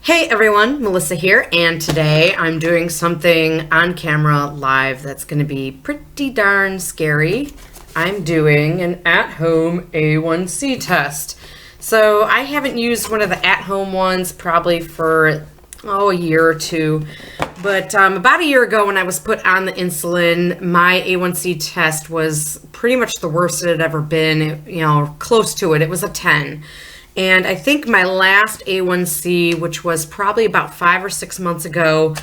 Hey everyone, Melissa here, and today I'm doing something on camera live that's going to be pretty darn scary. I'm doing an at-home A1c test. So I haven't used one of the at-home ones probably for a year or two, but about a year ago when I was put on the insulin, my A1c test was pretty much the worst it had ever been, close to it. It was a 10. And I think my last A1c, which was probably about 5 or 6 months ago,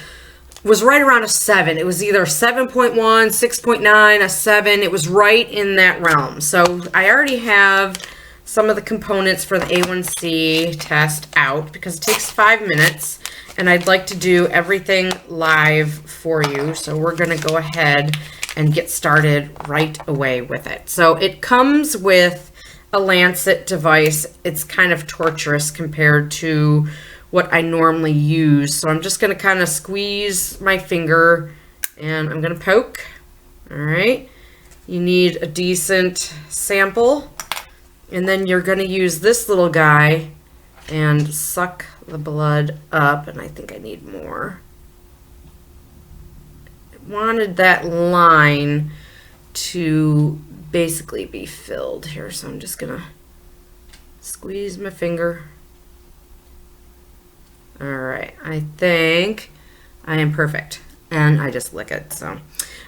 was right around a 7. It was either 7.1, 6.9, a 7. It was right in that realm. So I already have some of the components for the A1c test out because it takes 5 minutes. And I'd like to do everything live for you. So we're going to go ahead and get started right away with it. So it comes with a Lancet device. It's kind of torturous compared to what I normally use. So I'm just going to kind of squeeze my finger and I'm going to poke. All right. You need a decent sample. And then you're going to use this little guy and suck the blood up. And I think I need more. I wanted that line to basically be filled here, so I'm just gonna squeeze my finger. All right, I think I am perfect, and I just lick it. So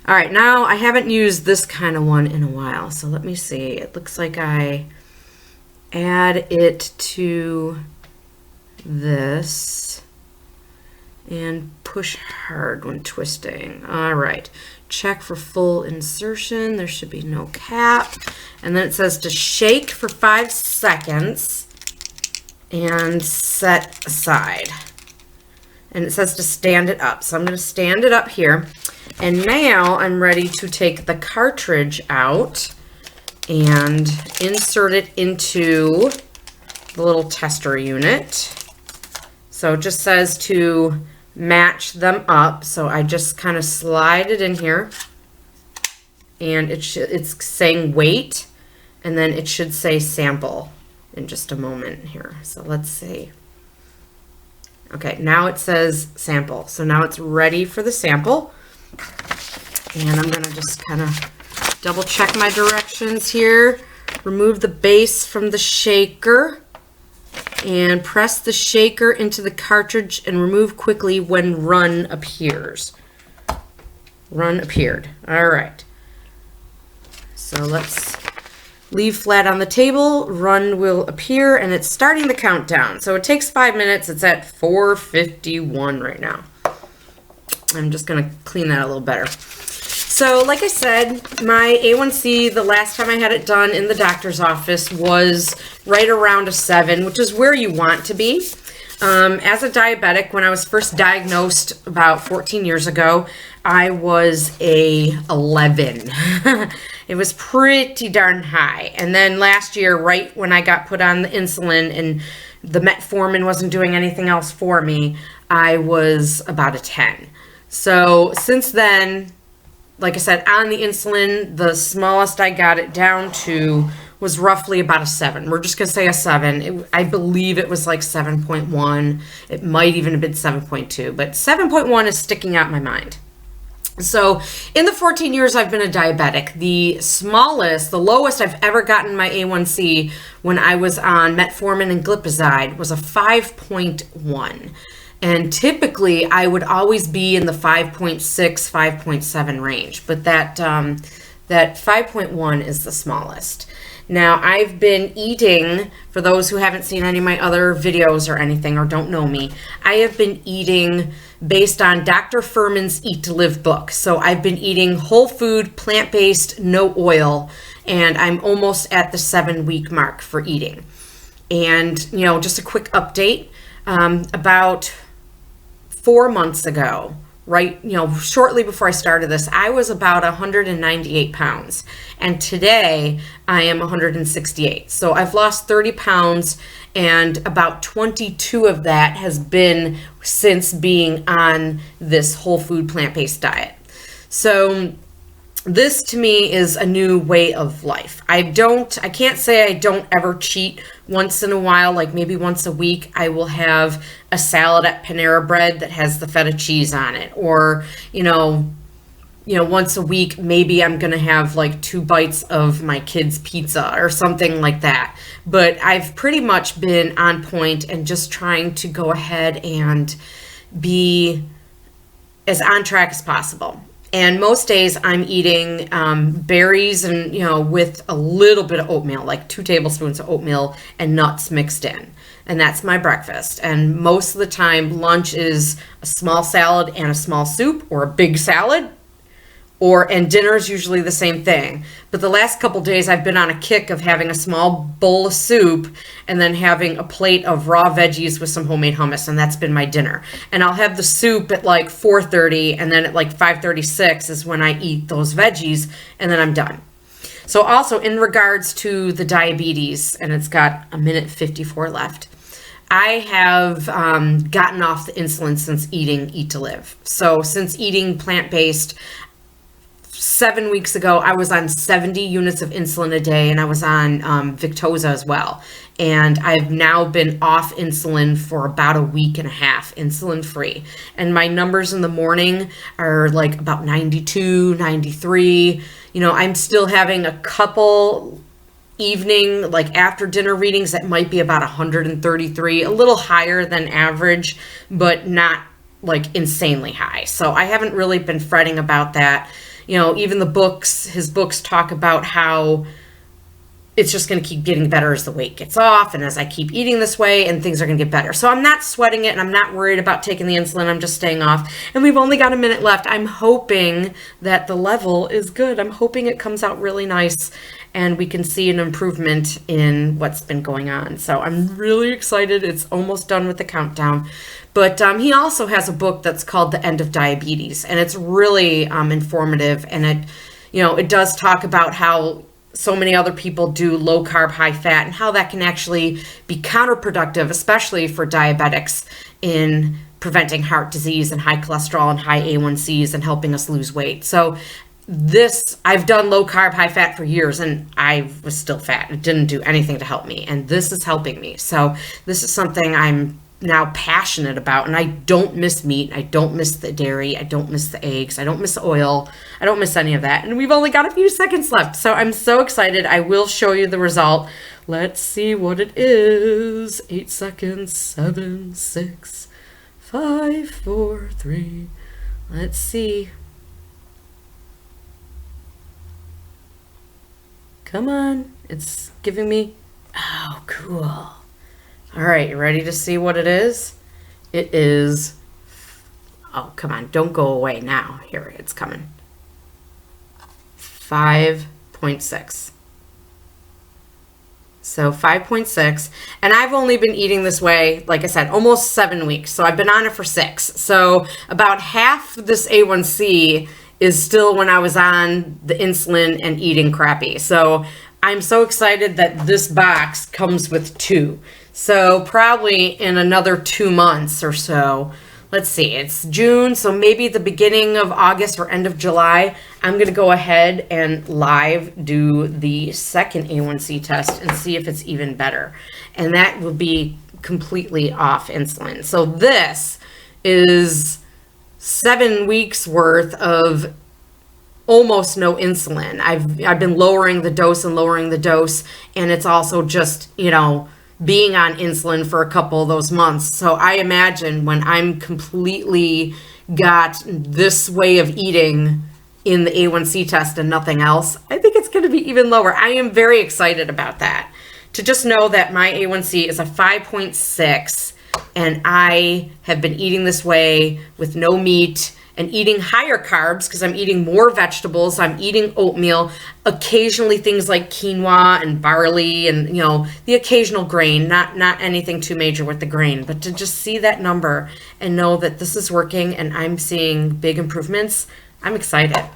all right, now I haven't used this kind of one in a while, so let me see. It looks like I add it to this and push hard when twisting. All right, check for full insertion. There should be no cap. And then it says to shake for 5 seconds and set aside. And it says to stand it up. So I'm going to stand it up here. And now I'm ready to take the cartridge out and insert it into the little tester unit. So it just says to match them up. So I just kind of slide it in here, and it's saying wait, and then it should say sample in just a moment here. So let's see. Okay, now it says sample. So now it's ready for the sample. And I'm going to just kind of double check my directions here. Remove the base from the shaker. And press the shaker into the cartridge and remove quickly when run appears. Run appeared. All right. So let's leave flat on the table. Run will appear, and it's starting the countdown. So it takes 5 minutes. It's at 4:51 right now. I'm just going to clean that a little better. So like I said, my A1c, the last time I had it done in the doctor's office, was right around a 7, which is where you want to be. As a diabetic, when I was first diagnosed about 14 years ago, I was a 11. It was pretty darn high. And then last year, right when I got put on the insulin and the metformin wasn't doing anything else for me, I was about a 10. So since then, like I said, on the insulin, the smallest I got it down to was roughly about a 7. We're just going to say a 7. I believe it was like 7.1. It might even have been 7.2, but 7.1 is sticking out in my mind. So in the 14 years I've been a diabetic, the lowest I've ever gotten my A1c when I was on metformin and glipizide was a 5.1. And typically, I would always be in the 5.6, 5.7 range, but that 5.1 is the smallest. Now, I've been eating, for those who haven't seen any of my other videos or anything or don't know me, I have been eating based on Dr. Fuhrman's Eat to Live book. So I've been eating whole food, plant-based, no oil, and I'm almost at the 7-week mark for eating. And, just a quick update, about 4 months ago, shortly before I started this, I was about 198 pounds. And today I am 168. So I've lost 30 pounds, and about 22 of that has been since being on this whole food plant-based diet. So this to me is a new way of life. I can't say I don't ever cheat. Once in a while, like maybe once a week, I will have a salad at Panera Bread that has the feta cheese on it. Or, once a week, maybe I'm going to have like 2 bites of my kid's pizza or something like that. But I've pretty much been on point and just trying to go ahead and be as on track as possible. And most days I'm eating berries and, with a little bit of oatmeal, like 2 tablespoons of oatmeal and nuts mixed in. And that's my breakfast. And most of the time, lunch is a small salad and a small soup, or a big salad. And dinner is usually the same thing. But the last couple days I've been on a kick of having a small bowl of soup and then having a plate of raw veggies with some homemade hummus, and that's been my dinner. And I'll have the soup at like 4:30, and then at like 5:36 is when I eat those veggies, and then I'm done. So also in regards to the diabetes, and it's got 1:54 left, I have gotten off the insulin since eating Eat to Live. So since eating plant-based, 7 weeks ago, I was on 70 units of insulin a day, and I was on Victoza as well. And I've now been off insulin for about a week and a half, insulin free. And my numbers in the morning are like about 92, 93. I'm still having a couple evening, like after dinner readings that might be about 133, a little higher than average, but not like insanely high. So I haven't really been fretting about that. Even his books talk about how it's just going to keep getting better as the weight gets off and as I keep eating this way, and things are going to get better. So I'm not sweating it, and I'm not worried about taking the insulin. I'm just staying off. And we've only got a minute left. I'm hoping that the level is good. I'm hoping it comes out really nice and we can see an improvement in what's been going on. So I'm really excited. It's almost done with the countdown. But he also has a book that's called The End of Diabetes, and it's really informative. And it does talk about how so many other people do low carb, high fat, and how that can actually be counterproductive, especially for diabetics, in preventing heart disease and high cholesterol and high A1Cs and helping us lose weight. So I've done low carb, high fat for years, and I was still fat. It didn't do anything to help me, and this is helping me. So this is something I'm now passionate about, and I don't miss meat. I don't miss the dairy. I don't miss the eggs. I don't miss oil. I don't miss any of that. And we've only got a few seconds left, so I'm so excited. I will show you the result. Let's see what it is. 8 seconds. 7, 6, 5, 4, 3. Let's see. Come on. It's giving me... Oh, cool. All right, you ready to see what it is? It is... Oh, come on. Don't go away now. Here, it's coming. 5.6. So 5.6. And I've only been eating this way, like I said, almost 7 weeks. So I've been on it for 6. So about half this A1C is still when I was on the insulin and eating crappy. So I'm so excited that this box comes with 2. So probably in another 2 months or so, let's see, it's June, so maybe the beginning of August or end of July, I'm going to go ahead and live do the second A1C test and see if it's even better. And that will be completely off insulin. So this is 7 weeks worth of almost no insulin. I've been lowering the dose, and it's also just, being on insulin for a couple of those months. So I imagine when I'm completely got this way of eating in the A1C test and nothing else, I think it's going to be even lower. I am very excited about that. To just know that my A1C is a 5.6, and I have been eating this way with no meat and eating higher carbs because I'm eating more vegetables. I'm eating oatmeal, occasionally things like quinoa and barley and, the occasional grain, not anything too major with the grain, but to just see that number and know that this is working and I'm seeing big improvements, I'm excited.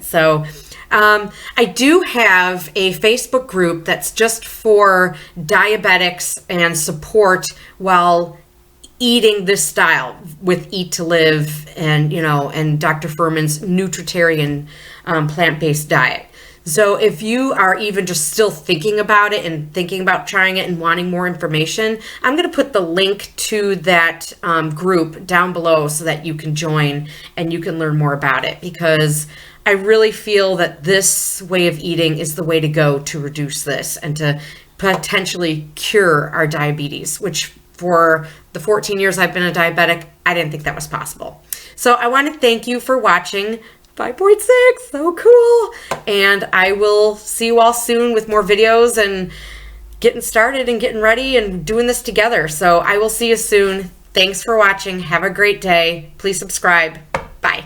So I do have a Facebook group that's just for diabetics and support while eating this style with Eat to Live and, and Dr. Fuhrman's Nutritarian plant-based diet. So if you are even just still thinking about it and thinking about trying it and wanting more information, I'm going to put the link to that group down below so that you can join and you can learn more about it, because I really feel that this way of eating is the way to go to reduce this and to potentially cure our diabetes, which for the 14 years I've been a diabetic, I didn't think that was possible. So I want to thank you for watching. 5.6, so cool. And I will see you all soon with more videos and getting started and getting ready and doing this together. So I will see you soon. Thanks for watching. Have a great day. Please subscribe. Bye.